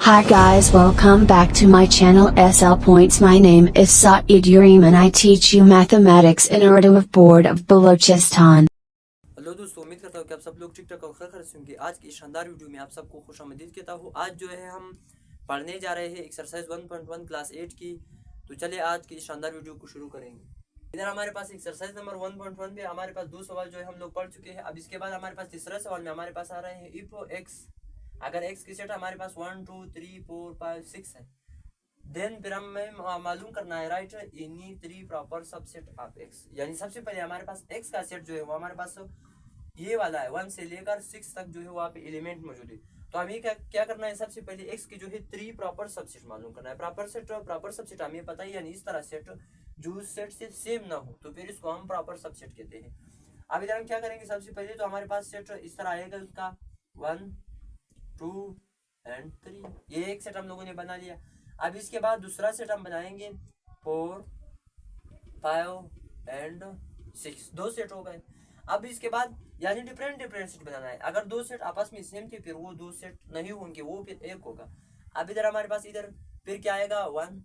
Hi guys, welcome back to my channel SL Points. My name is Saeed Ureem and I teach you mathematics in Urdu of Board of Balochistan. Hello दोस्तों, उम्मीद करता हूँ कि आप सब लोग ठीक ठाक और खैर से होंगे। आज की शानदार वीडियो में आप सबको खुशामदीद कहता हूँ। आज जो है हम पढ़ने जा रहे हैं एक्सरसाइज 1.1 क्लास 8 की। तो चलिए आज की शानदार वीडियो को शुरू करेंगे। इधर हमारे पास एक्सरसाइज नंबर 1.1 में हमारे पास दो सवाल जो है हम लोग पढ़ चुके हैं। अब इसके बाद हमारे पास तीसरा सवाल में हमारे पास आ रहे हैं इफ एक्स, अगर एक्स की सेट हमारे पास 1 2 3 4 5 6 है, देन फिर हमें मालूम करना है right any 3 proper subset of X. यानी सबसे पहले हमारे पास एक्स का सेट जो है वो हमारे पास ये वाला है 1 से लेकर 6 तक जो है वहाँ पे एलिमेंट मौजूद है। तो हमें क्या करना है, सबसे पहले एक्स की जो है 3 प्रॉपर सबसेट मालूम करना है। प्रॉपर सबसेट हमें पता है, यानी इस तरह सेट जो सेट से सेम ना हो तो फिर इसको हम प्रॉपर सबसेट कहते हैं। अब इधर हम क्या करेंगे, सबसे पहले तो हमारे पास सेट इस तरह आएगा, उसका 1 2 एंड 3, ये एक सेट हम लोगों ने बना लिया। अब इसके बाद दूसरा सेट हम बनाएंगे 4 5 एंड 6, दो सेट हो गए। अब इसके बाद यानी डिफरेंट सेट बनाना है। अगर दो सेट आपस में सेम थे फिर वो दो सेट नहीं होंगे, वो फिर एक होगा। अब इधर हमारे पास इधर फिर क्या आएगा 1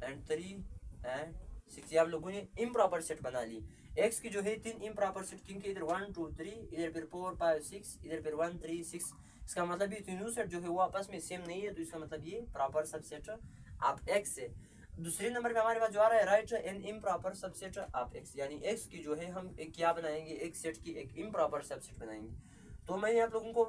एंड 3 एंड 6, ये हम लोगों ने इम्प्रॉपर सेट बना ली। एक्स की जो है 3 इम्प्रॉपर सेट, क्योंकि इधर 1 2 3, इधर फिर 4 5 6, इधर फिर 1 3 6। इसका मतलब ये तीनों सेट जो है वो आपस में सेम नहीं है, तो इसका मतलब ये प्रॉपर सबसेट ऑफ एक्स है। दूसरे नंबर पे हमारे पास जो आ रहा है right an improper subset of X, यानी एक्स की जो है हम एक क्या बनाएंगे, एक सेट की एक इम्प्रॉपर सबसेट बनाएंगे। तो मैंने आप लोगों को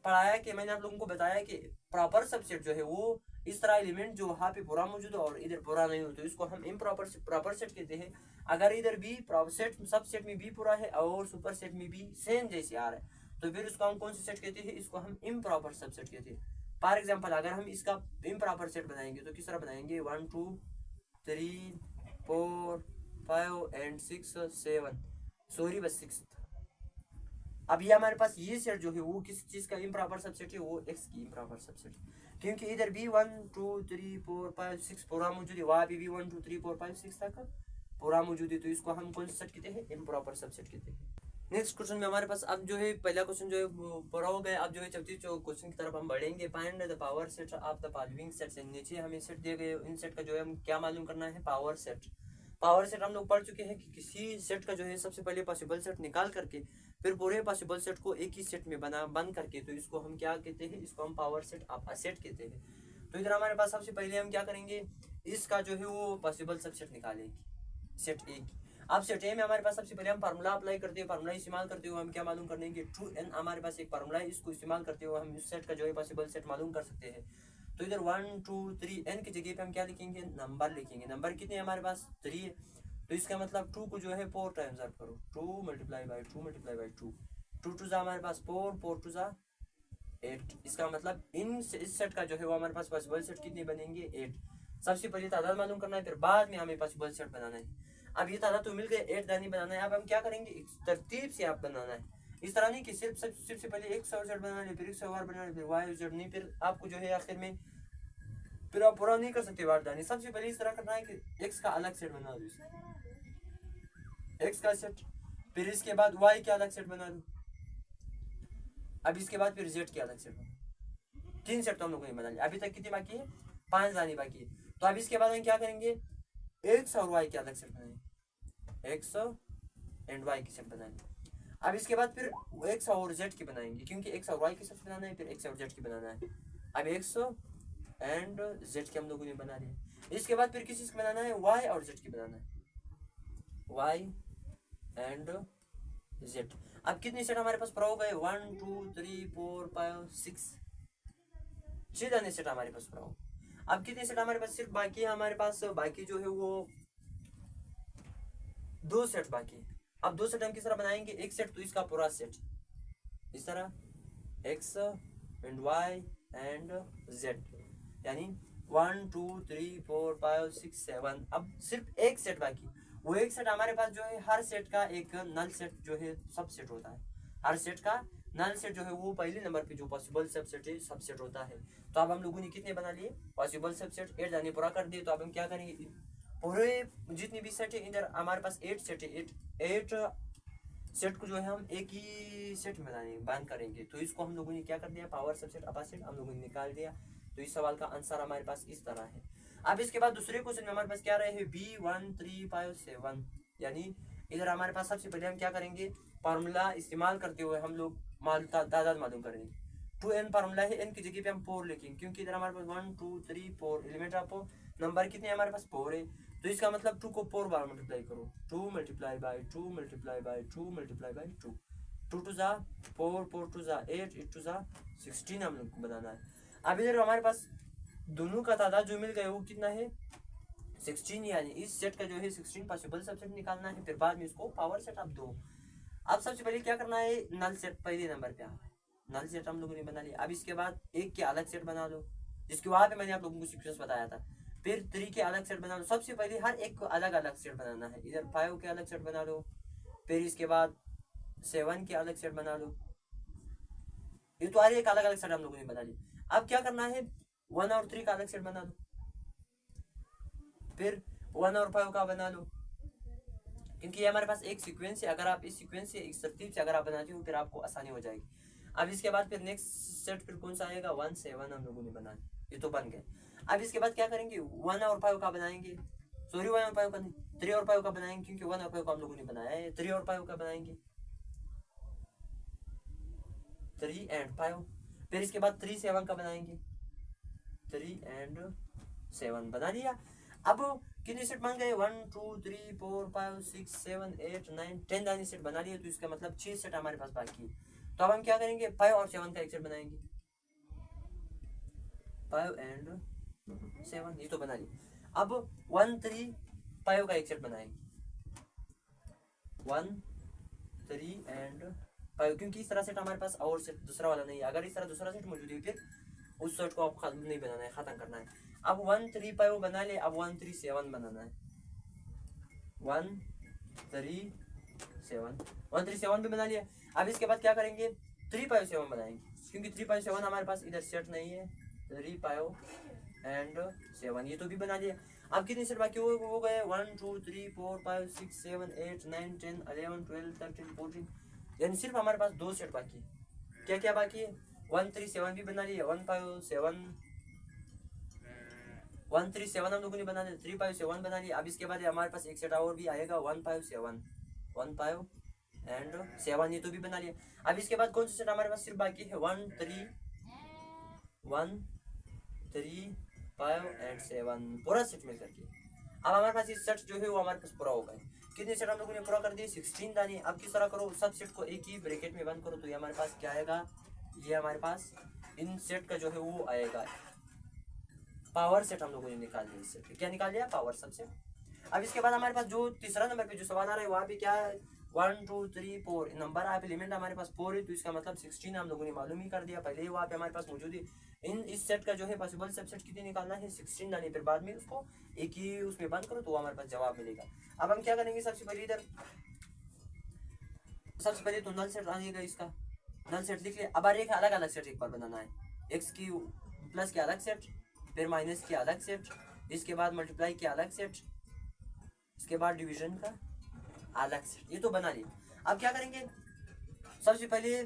पढ़ाया कि मैंने आप लोगों को बताया कि प्रॉपर सबसेट जो है वो इस तरह एलिमेंट जो वहाँ पे पूरा मौजूद हो और इधर पूरा नहीं हो तो इसको हम प्रॉपर सेट कहते हैं। अगर इधर भी सब सेट में भी पूरा है और सुपर सेट में भी सेम जैसे आ रहा है तो फिर उसको हम कौन सी सेट कहते हैं, इसको हम इम्प्रॉपर सबसेट कहते हैं। फॉर एग्जाम्पल अगर हम इसका इम्प्रॉपर सेट बनाएंगे तो किस तरह बनाएंगे, 1 2 3 4 5 एंड 6 7, सॉरी बस 6। अब ये हमारे पास ये सेट जो है वो किस चीज का इम्प्रॉपर सबसेट है, वो एक्स की इम्प्रॉपर सबसेट, क्योंकि इधर भी 1 2 3 4 5 6 पूरा मौजूद है, वहाँ भी 1 2 3 4 5 6 तक पूरा मौजूद है, तो इसको हम कौन सा सेट कहते हैं, इम्प्रॉपर सबसेट कहते हैं। नेक्स्ट क्वेश्चन में हमारे पास अब जो है पहला क्वेश्चन जो है पूरा हो गया। अब जो है चौथी क्वेश्चन की तरफ हम बढ़ेंगे। Find the power set of the following sets. नीचे हमें सेट दिए गए, इन सेट का जो है हम क्या मालूम करना है, पावर सेट। पावर सेट हम लोग पढ़ चुके हैं कि किसी सेट का जो है सबसे पहले पॉसिबल सेट निकाल करके फिर पूरे पॉसिबल सेट को एक ही सेट में बंद करके तो इसको हम क्या कहते हैं, इसको हम power set of a set कहते हैं। तो इधर हमारे पास सबसे पहले हम क्या करेंगे, इसका जो है वो पॉसिबल सबसेट निकालेंगे सेट ए की। अब सेट ए में हमारे पास सबसे पहले हम फार्मूला अप्लाई करते हैं, फार्मूला इस्तेमाल करते हुए हम क्या मालूम करने के, 2n हमारे पास एक फार्मूला है, इसको इस्तेमाल करते हुए हम इस सेट का जो है पॉसिबल सेट मालूम कर सकते हैं। तो इधर 1 2 3 n की जगह पे हम क्या लिखेंगे, नंबर लिखेंगे। नंबर कितने हमारे पास 3 है, तो इसका मतलब 2 को जो है 4 टाइम्स ऑफ करो, 2 मल्टीप्लाई बाई 2 मल्टीप्लाई बाई 2, 2 टू जा हमारे पास 4 4 टू जा 8। इसका मतलब इस सेट का जो है वो हमारे पास पॉसिबल सेट कितने बनेंगे, 8। सबसे पहले तादाद मालूम करना है, फिर बाद में हमें पॉसिबल सेट बनाना है। अब ये तादाद तो मिल गए, 8 दानी बनाना है। अब हम क्या करेंगे, इस तरतीब से आप बनाना है, इस तरह नहीं कि सिर्फ से पहले एक सौ सेट बनाना है, फिर एक सौ बनाना है, फिर वाई जेड नहीं, फिर आपको जो है आखिर में फिर आप पूरा नहीं कर सकते वारदानी। सबसे पहले इस तरह करना है कि एक्स का अलग सेट बना दो, एक्स का सेट, फिर इसके बाद वाई का अलग सेट बना दो, अब इसके बाद फिर जेड के अलग सेट बना। 3 सेट तो हम लोगों ने बना लिया। अभी तक कितनी बाकी है, 5 दानी बाकी है। तो अब इसके बाद हम क्या करेंगे, एक्स और वाई के अलग सेट बनाएंगे, एक्स एंड वाई की सेट बनाएंगे। अब इसके बाद फिर एक्स और जेड की बनाएंगे, क्योंकि एक्स और वाई की सेट बनाना है, फिर एक्स और जेड की बनाना है। अब एक्स एंड जेड के हम लोगों ने बना लिया। इसके बाद फिर किसी की बनाना है, वाई और जेड की बनाना है, वाई एंड जेड। अब कितने सेट हमारे पास पूरा हो गए, 1 2 3 4 5 6, 6 दाने सेट हमारे पास पूरा हो। अब कितने सेट हमारे पास सिर्फ बाकी है, हमारे पास बाकी जो है वो 2 सेट बाकी है। अब 2 सेट हम किस तरह बनाएंगे, एक सेट तो इसका पूरा सेट इस तरह, X and Y and Z, यानी 1 2 3 4 5 6 7। अब सिर्फ एक सेट बाकी, वो एक सेट हमारे पास जो है हर सेट का एक नल सेट जो है सब सेट होता है, हर सेट का नल सेट जो है वो पहले नंबर पे जो पॉसिबल सबसेट है सबसेट होता है। तो अब हम लोगों ने कितने बना लिए, पॉसिबल सबसेट 8 जाने पूरा कर दिए। तो अब हम क्या करेंगे, पूरे जितने भी सेट है इधर हमारे पास 8 सेट है, 8 सेट को जो है हम एक ही सेट में बांध करेंगे। तो इसको हम लोगों ने क्या कर दिया, पावर सबसेट अपर सेट हम लोगों ने निकाल दिया। तो इस सवाल का आंसर हमारे पास इस तरह है। अब इसके बाद दूसरे क्वेश्चन में हमारे पास क्या रहे, B1357, यानी इधर हमारे पास सबसे पहले हम क्या करेंगे, फार्मूला इस्तेमाल करते हुए हम लोग तादाद मालूम करेंगे। 2n फार्मूला है, n की जगह पे हम 4 लिखेंगे, क्योंकि इधर हमारे पास 1 2 3 4 एलिमेंट ऑफ नंबर कितने हमारे पास 4 है। तो इसका मतलब 2 को 4 बार मल्टीप्लाई करो, 2 multiply by 2 multiply by 2 multiply by 2, 2 टू जा 4, 4 टू जा 8, 8 टू जा 16 हम लोग को बनाना है। अब इधर हमारे पास दोनों का तादाद जो मिल गया वो कितना है 16, यानी इस सेट का जो है 16 पॉसिबल सबसेट निकालना है, फिर बाद में इसको पावर सेट आप दो। अब सबसे पहले क्या करना है, नल सेट पहले नंबर पे नल सेट हम लोगों ने बना लिया। अब इसके बाद एक के अलग सेट बना लो, जिसके वहां पे मैंने आप लोगों को सीक्वेंस बताया था। फिर 3 के अलग सेट बना लो, सबसे पहले हर एक को अलग अलग सेट बनाना है। इधर 5 के अलग सेट बना लो, फिर इसके बाद 7 के अलग सेट बना लो। ये तो हर एक अलग अलग सेट हम लोगों ने बना लिया। अब क्या करना है, 1 और 3 का अलग सेट बना लो, फिर 1 और 5 का बना लो, क्योंकि ये हमारे पास एक सीक्वेंस है। अगर आप इस सीक्वेंस से इस तरतीब से अगर आप बनाते हो फिर आपको आसानी हो जाएगी। अब इसके बाद फिर नेक्स्ट सेट फिर कौन सा आएगा, 1 7 हम लोगों ने बना, ये तो बन गए। अब इसके बाद क्या करेंगे, 1 और 5 का बनाएंगे, सॉरी 1 और 5 का नहीं, 3 और 5 का बनाएंगे, क्योंकि 1 और 5 का हम लोगों ने बनाया है। 3 और 5 का बनाएंगे, 3 एंड 5। फिर इसके बाद 3 7 का बनाएंगे, 3 एंड 7 बना लिया। अब कितने सेट बन गए, 1 2 3 4 5 6 7 8 9 10 दानी सेट बना लिए। तो इसका मतलब 6 सेट हमारे पास बाकी है। तो अब हम क्या करेंगे, 5 और 7 का एक सेट बनाएंगे, 5 एंड 7, ये तो बना लिया। अब 1 3 5 का एक सेट बनाएंगे, 1 3 एंड 5, क्योंकि इस तरह सेट हमारे पास और सेट दूसरा वाला नहीं है। अगर इस तरह दूसरा सेट मौजूद है फिर उस सेट को आप नहीं बनाना है, खत्म करना है। अब 1 3 5 बना ले, अब 1 3 7 बनाना है, 1 3 7 1 3 7 भी बना लिया। अब इसके बाद क्या करेंगे, 3 5 7 बनाएंगे, क्योंकि 3 5 7 हमारे पास इधर सेट नहीं है। 3 5 एंड 7, ये तो भी बना लिया। अब कितने सेट बाकी हो गए, 1 2 3 4 5 6 7 8 9 10 11 12 13 14, यानी सिर्फ हमारे पास 2 सेट बाकी है। क्या क्या बाकी है, 1 3 7 भी बना लिया, 1 5 7 1 3 7 हम लोगों ने बना लिया, 3 5 7 बना लिया। अब इसके बाद हमारे पास एक सेट और भी आएगा, 1 5 7 1 5 एंड 7, ये तो भी बना लिया। अब इसके बाद कौन सा सेट हमारे पास सिर्फ बाकी है, 1 3 5 एंड 7, पूरा सेट मिल करके। अब हमारे पास ये सेट जो है वो हमारे पास पूरा हो गया। कितने सेट हम लोगों ने पूरा कर दिए, 16 दानी। अब किस तरह करो, सब सेट को एक ही ब्रैकेट में बंद करो, तो ये हमारे पास क्या आएगा, ये हमारे पास इन सेट का जो है वो आएगा पावर सेट। हम लोगों ने निकाल दिया, इस सेट पे क्या निकाल दिया, पावर सबसेट। अब इसके बाद हमारे पास जो तीसरा नंबर पे जो सवाल आ रहा है वहाँ पे क्या है, 1 2 3 4 नंबर आप एलिमेंट हमारे पास 4 है, तो इसका मतलब 16 हम लोगों ने मालूम ही कर दिया पहले ही, वहाँ पे हमारे पास मौजूद है। इस सेट का जो है पॉसिबल सबसेट कितने निकालना है, 16 डालने, फिर बाद में उसको एक ही उसमें बंद करो तो हमारे पास जवाब मिलेगा। अब हम क्या करेंगे, सबसे पहले इधर सबसे पहले तो नल सेट आएगा, इसका नल सेट लिख ले। अब एक अलग अलग सेट एक बार बनाना है, एक्स की प्लस के अलग सेट, फिर माइनस के अलग सेट, इसके बाद मल्टीप्लाई के अलग सेट, इसके बाद डिवीजन का अलग सेट, ये तो बना लिया। अब क्या करेंगे, सबसे पहले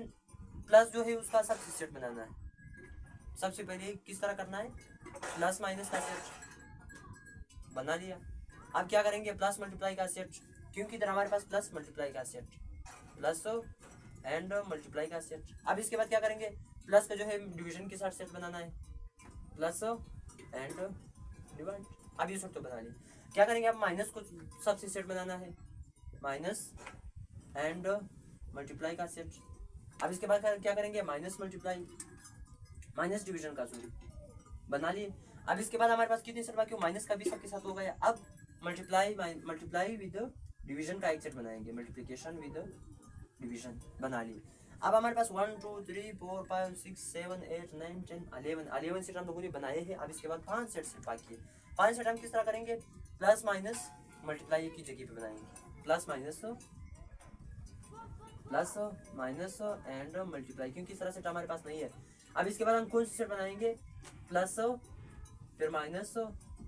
प्लस जो है उसका सबसे सेट बनाना है। सबसे पहले किस तरह करना है, प्लस माइनस का सेट बना लिया। अब क्या करेंगे, प्लस मल्टीप्लाई का सेट, क्योंकि इधर हमारे पास प्लस मल्टीप्लाई का सेट, प्लस एंड मल्टीप्लाई का सेट। अब इसके बाद क्या करेंगे, प्लस का जो है डिवीजन के साथ सेट बनाना है, प्लस एंड डिवाइड। अब ये सब तो बना लिया। क्या करेंगे, अब माइनस को सबसे सेट बनाना है, माइनस एंड मल्टीप्लाई का सेट। अब इसके बाद क्या करेंगे, माइनस मल्टीप्लाई माइनस डिवीजन का सॉरी बना लिए। अब इसके बाद हमारे पास कितने सेट बाकी, माइनस का भी सबके साथ हो गया। अब मल्टीप्लाई विद डिवीजन का एक सेट बनाएंगे, मल्टीप्लिकेशन विद डिवीजन बना लिए। अब हमारे पास 1 2 3 4 5 6 7 8 9 10 11 सेट हम लोगों ने बनाए हैं। अब इसके बाद 5 सेट बाकी है। 5 सेट हम किस तरह करेंगे, प्लस माइनस मल्टीप्लाई की जगह पे बनाएंगे, प्लस माइनस एंड मल्टीप्लाई, क्योंकि इस तरह सेट हमारे पास नहीं है। अब इसके बाद हम कौन सा सेट बनाएंगे, प्लस फिर माइनस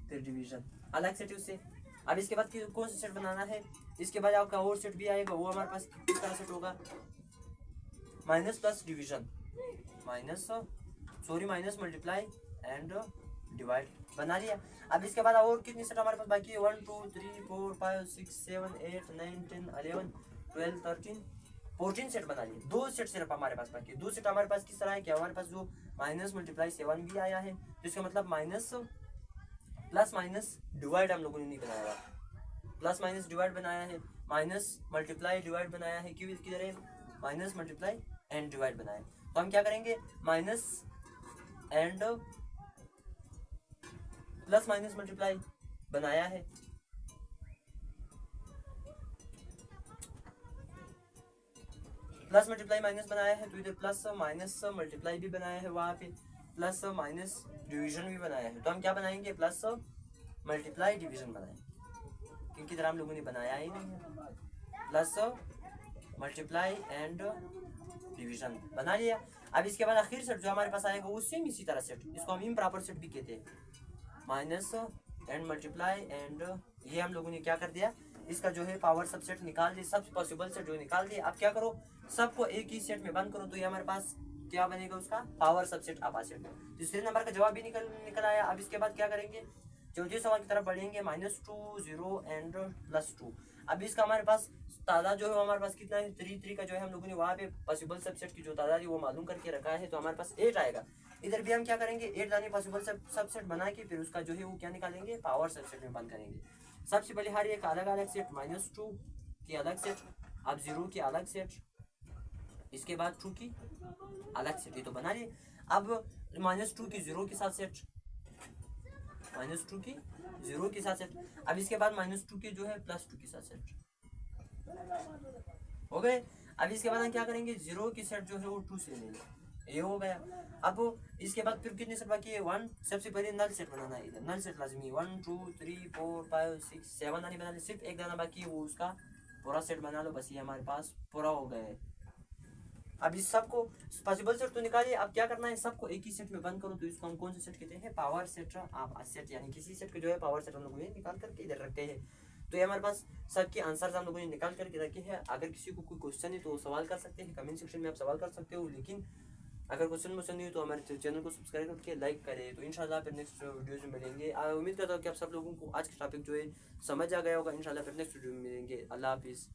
फिर डिवीजन अलग सेट उससे। अब इसके बाद कौन सा सेट बनाना है, इसके बाद आपका और सेट भी आएगा, वो हमारे पास किस तरह सेट होगा, minus plus division, minus multiply and divide बना लिया। अब इसके बाद और कितनी सेट हमारे पास बाकी है, 1 2 3 4 5 6 7 8 9 10 11 12 13 14 सेट बना लिए। 2 सेट सिर्फ हमारे पास बाकी है। 2 सेट हमारे पास किस तरह है कि हमारे पास जो माइनस मल्टीप्लाई 7 भी आया है, तो इसका मतलब माइनस प्लस माइनस डिवाइड हम लोगों ने नहीं बनाया, प्लस माइनस डिवाइड बनाया है, माइनस मल्टीप्लाई डिवाइड बनाया है, क्यों किधर है, माइनस मल्टीप्लाई एंड डिवाइड बनाया। तो हम क्या करेंगे, minus and plus minus multiply बनाया है, प्लस मल्टीप्लाई माइनस बनाया है, तो इधर प्लस माइनस मल्टीप्लाई भी बनाया है, वहाँ पे प्लस माइनस डिवीजन भी बनाया है। तो हम क्या बनाएंगे, प्लस मल्टीप्लाई डिवीजन बनाएंगे, क्योंकि इधर हम लोगों ने बनाया ही नहीं है। प्लस मल्टीप्लाई एंड डिवीजन बना लिया। अब इसके बाद आखिर सेट जो हमारे पास आएगा वो सेम इसी तरह सेट, इसको हम इम्प्रॉपर सेट भी कहते हैं, माइनस एंड मल्टीप्लाई एंड, ये हम लोगों ने क्या कर दिया, इसका जो है पावर सबसेट निकाल दिया, सब पॉसिबल सेट जो निकाल दिया। अब क्या करो, सबको एक ही सेट में बंद करो, तो ये हमारे पास क्या बनेगा, उसका पावर सबसेट अपा सेट। दूसरे नंबर का जवाब भी निकल आया। अब इसके बाद क्या करेंगे, चौथे सवाल की तरफ बढ़ेंगे, -2 0 एंड +2। अब इसका हमारे पास तादाद जो है हमारे पास कितना है, 3 का जो है हम लोगों ने वहाँ पे पॉसिबल सबसेट की जो तादाद है वो मालूम करके रखा है, तो हमारे पास 8 आएगा। इधर भी हम क्या करेंगे, 8 यानी पॉसिबल सबसेट बना के फिर उसका जो है वो क्या निकालेंगे, पावर सबसेट में बंद करेंगे। सबसे पहले हर एक अलग अलग सेट, -2 की अलग सेट, अब 0 की अलग सेट, इसके बाद 2 की अलग सेट, ये तो बना लिए। अब -2 की 0 के साथ सेट, -2 की 0 के साथ सेट, अब इसके बाद -2 की जो है +2 के साथ सेट हो गए। अब इसके बाद हम क्या करेंगे, 0 की सेट जो है वो 2 से लेंगे, ये हो गया। अब इसके बाद फिर कितने सेट बाकी है, 1। सबसे पहले नल सेट बनाना है, इधर नल सेट लाजमी 1 2 3 4 5 6 7 दाने बनाने, सिर्फ एक दाना बाकी है, वो उसका पूरा सेट बना लो, बस ये हमारे पास पूरा हो गया है। अब इस सबको पॉसिबल सेट तो निकालिए, अब क्या करना है, सबको एक ही सेट में बंद करो, तो इसको हम कौन सा सेट कहते हैं, पावर सेट। आप सेट यानी किसी सेट के जो है पावर सेट हम लोग निकाल करके इधर रखते हैं। तो ये हमारे पास सबके आंसर हम लोगों ने निकाल करके रखे हैं। अगर किसी को कोई क्वेश्चन है तो सवाल कर सकते हैं, कमेंट सेक्शन में आप सवाल कर सकते हो, लेकिन अगर क्वेश्चन नहीं हो तो हमारे चैनल को सब्सक्राइब करके लाइक करें। तो इंशाल्लाह फिर नेक्स्ट वीडियोज में मिलेंगे। उम्मीद करता हूँ कि आप सब लोगों को आज का टॉपिक जो है समझ आ गया होगा। इंशाल्लाह फिर नेक्स्ट वीडियो में मिलेंगे। अल्लाह हाफिज़।